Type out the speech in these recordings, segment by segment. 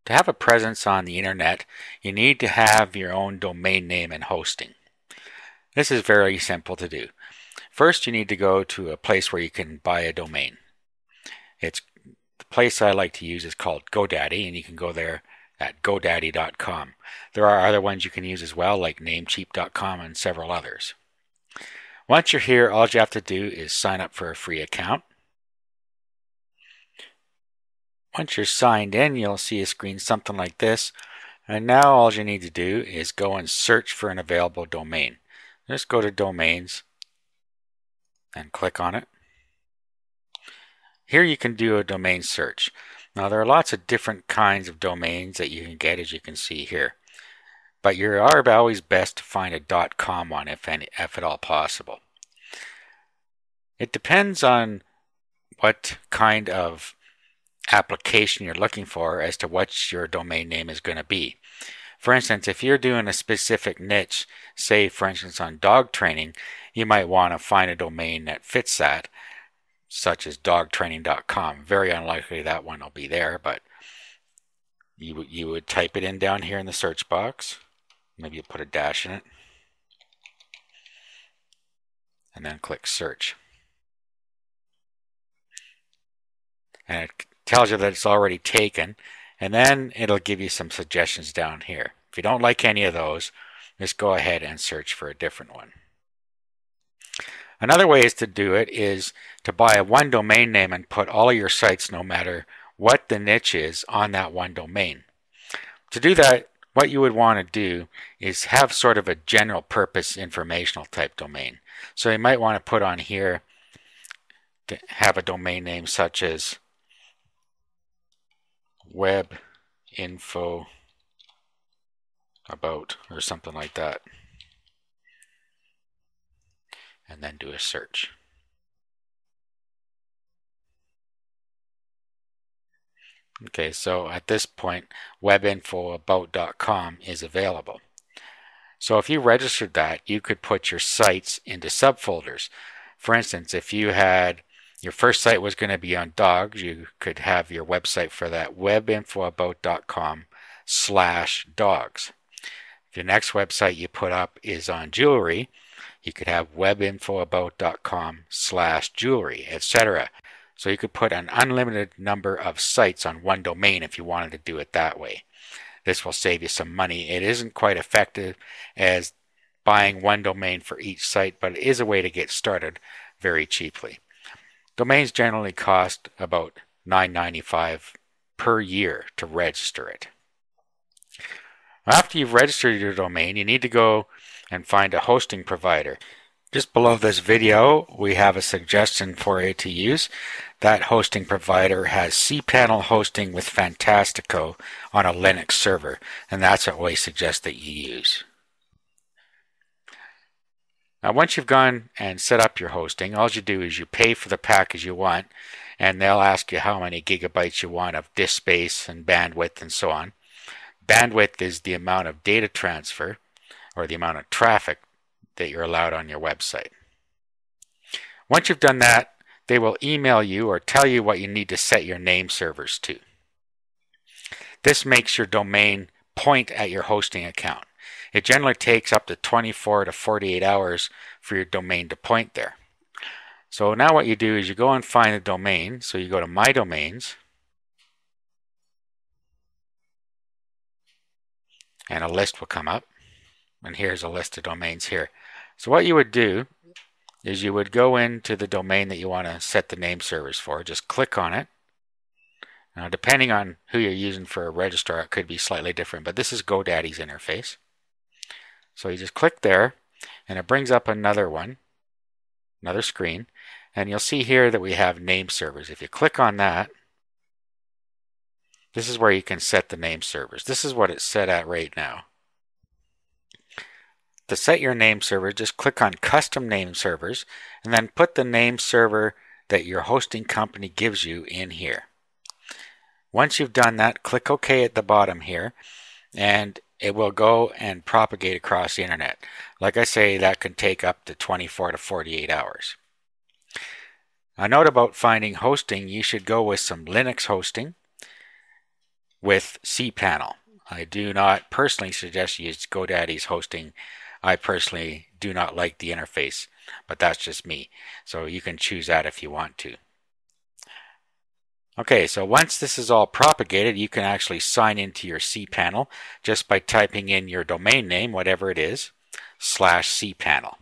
To have a presence on the internet, you need to have your own domain name and hosting. This is very simple to do. First, you need to go to a place where you can buy a domain. The place I like to use is called GoDaddy, and you can go there at godaddy.com. There are other ones you can use as well, like namecheap.com and several others. Once you're here, all you have to do is sign up for a free account. Once you're signed in, you'll see a screen something like this. And now all you need to do is go and search for an available domain. Just go to Domains and click on it. Here you can do a domain search. Now there are lots of different kinds of domains that you can get, as you can see here. But you are always best to find a .com one if at all possible. It depends on what kind of application you're looking for as to what your domain name is going to be. For instance, if you're doing a specific niche, say for instance on dog training, you might want to find a domain that fits that, such as dogtraining.com. Very unlikely that one will be there, but you would type it in down here in the search box. Maybe you put a dash in it, and then click search. And it tells you that it's already taken, and then it'll give you some suggestions down here. If you don't like any of those, just go ahead and search for a different one. Another way is to do it is to buy one domain name and put all of your sites, no matter what the niche is, on that one domain. To do that, what you would want to do is have sort of a general purpose informational type domain. So you might want to put on here to have a domain name such as web info about or something like that, and then do a search. Okay, so at this point webinfoabout.com is available. So if you registered that, you could put your sites into subfolders. For instance, if you had your first site was going to be on dogs, you could have your website for that webinfoabout.com/dogs. If your next website you put up is on jewelry, you could have webinfoabout.com/jewelry, etc. So you could put an unlimited number of sites on one domain if you wanted to do it that way. This will save you some money. It isn't quite effective as buying one domain for each site, but it is a way to get started very cheaply. Domains generally cost about $9.95 per year to register it. After you've registered your domain, you need to go and find a hosting provider. Just below this video, we have a suggestion for you to use. That hosting provider has cPanel hosting with Fantastico on a Linux server, and that's what we suggest that you use. Now, once you've gone and set up your hosting, all you do is you pay for the package you want, and they'll ask you how many gigabytes you want of disk space and bandwidth and so on. Bandwidth is the amount of data transfer or the amount of traffic that you're allowed on your website. Once you've done that, they will email you or tell you what you need to set your name servers to. This makes your domain point at your hosting account. It generally takes up to 24 to 48 hours for your domain to point there. So now what you do is you go and find the domain. So you go to My Domains, and a list will come up. And here's a list of domains here. So what you would do is you would go into the domain that you want to set the name servers for. Just click on it. Now, depending on who you're using for a registrar, it could be slightly different, but this is GoDaddy's interface. So you just click there, and it brings up another one, another screen, and you'll see here that we have name servers. If you click on that, this is where you can set the name servers. This is what it's set at right now. To set your name server, just click on Custom Name Servers, and then put the name server that your hosting company gives you in here. Once you've done that, click OK at the bottom here, and it will go and propagate across the internet. Like I say, that can take up to 24 to 48 hours. A note about finding hosting: you should go with some Linux hosting. with cPanel. I do not personally suggest you use GoDaddy's hosting. I personally do not like the interface, but that's just me. So you can choose that if you want to. Okay, so once this is all propagated, you can actually sign into your cPanel just by typing in your domain name, whatever it is, /cPanel.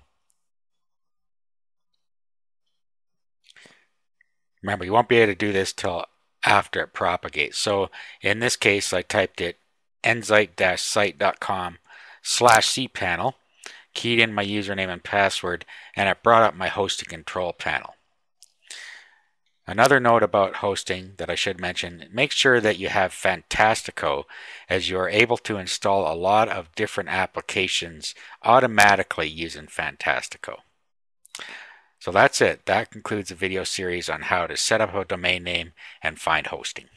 Remember, you won't be able to do this till after it propagates. So in this case, I typed it ensight-site.com/cPanel, keyed in my username and password, and it brought up my hosting control panel. Another note about hosting that I should mention, make sure that you have Fantastico, as you are able to install a lot of different applications automatically using Fantastico. So that's it. That concludes the video series on how to set up a domain name and find hosting.